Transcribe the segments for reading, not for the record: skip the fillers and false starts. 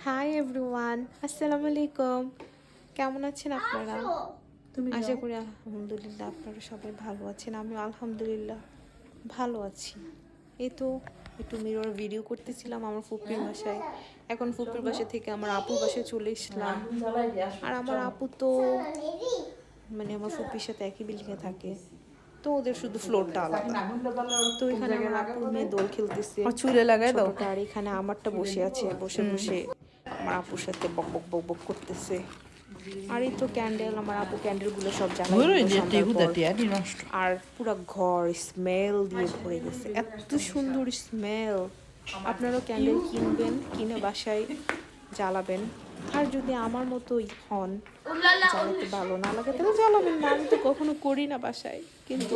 Hi everyone, আসসালামু আলাইকুম। কেমন আছেন আপনারা? আশা করি আলহামদুলিল্লাহ আপনারা সবাই ভালো আছেন। আমিও আলহামদুলিল্লাহ ভালো আছি। এই তো একটু মিরর ভিডিও করতেছিলাম আমার ফুপির বাসায়। এখন ফুপির বাসা থেকে আমার আপুর বাসায় চলে এসলাম। আর আমার আপু তো আমার ফুপির সাথে একই বিল্ডিংয়ে থাকে, তো ওদের শুধু ফ্লোরটা আলাদা। তো এখানে আমার আপুর মেয়ে দোল খেলতেছে, চুলে লাগাই দাও। আর এখানে আমারটা বসে আছে, বসে বসে আমার আপুর সাথে বক বক বক বক করতেছে। আর এই তো ক্যান্ডেল, আমার আপু ক্যান্ডেলগুলো সব জ্বালায়, আর পুরো ঘর স্মেল দিয়ে ভরে গেছে, এত সুন্দর স্মেল। আপনারাও ক্যান্ডেল কিনবেন, কিনে বাসায় জ্বালাবেন। আর যদি আমার মতোই হন, জ্বালাতে ভালো না লাগে তাহলে জ্বালাবেন না। আমি তো কখনো করি না বাসায়, কিন্তু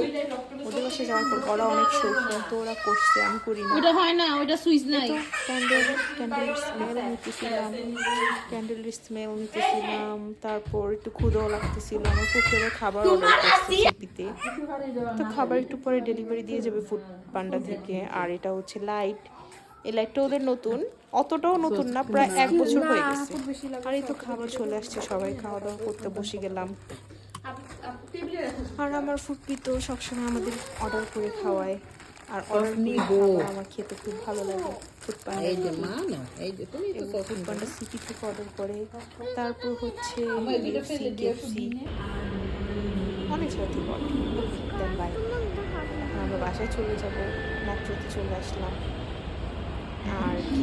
ওদের বাসায় যাওয়ার পর ওরা অনেক শৌখিন, তো ওরা করছে, আমি করি না। ওটা হয় না, ওটা সুইচ নাই। ক্যান্ডেলের স্মেল নিতেছিলাম, তারপর একটু ক্ষুধাও লাগতেছিল। আমার ফুডের খাবার অর্ডার করছে সিপিতে, তো খাবার একটু পরে ডেলিভারি দিয়ে যাবে ফুড পান্ডা থেকে। আর এটা হচ্ছে লাইট, এই লাইটটা ওদের নতুন, অতটাও নতুন না, প্রায় 1 বছর হয়ে গেছে। আর এই তো খাবার চলে আসছে, সবাই খাওয়া দাওয়া করতে বসে গেলাম। আর আমার ফুডপি তো সবসময় আমাদের অর্ডার করে খাওয়ায়, আর অর্ডার নিয়ে আমার খেতে খুব ভালো লাগে। ফুড পান্ডা সিটি থেকে অর্ডার করে, তারপর হচ্ছে অনেক জায়গা থেকে অর্ডার দেন বাই। এখন আমরা বাসায় চলে যাবো, মেট্রোতে চলে আসলাম। আর কি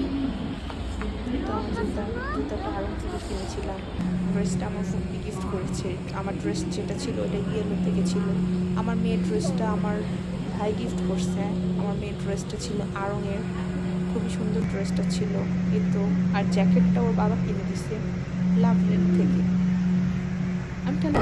জুতাটা আরং থেকে কিনেছিলাম। ড্রেসটা আমার ফুপি গিফট করেছে। আমার ড্রেস যেটা ছিল ওটা ইয়েলো থেকে ছিল। আমার মেয়ের ড্রেসটা আমার ভাই গিফট করছে। আমার মেয়ের ড্রেসটা ছিল আড়ংয়ের, খুবই সুন্দর ড্রেসটা ছিল। কিন্তু আর জ্যাকেটটা ওর বাবা কিনে দিছে লাভলেট থেকে। আমি কেন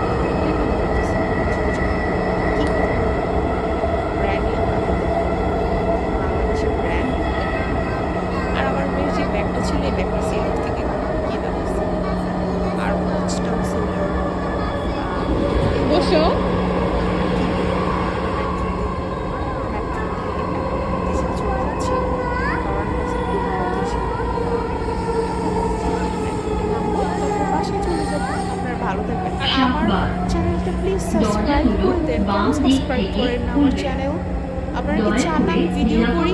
ভালো থাকবেন। আর আমার চ্যানেলটা প্লিজ সাবস্ক্রাইব করে দেন। সাবস্ক্রাইব করেন না আমার চ্যানেল? আপনারা কি চান আমি ভিডিও করি?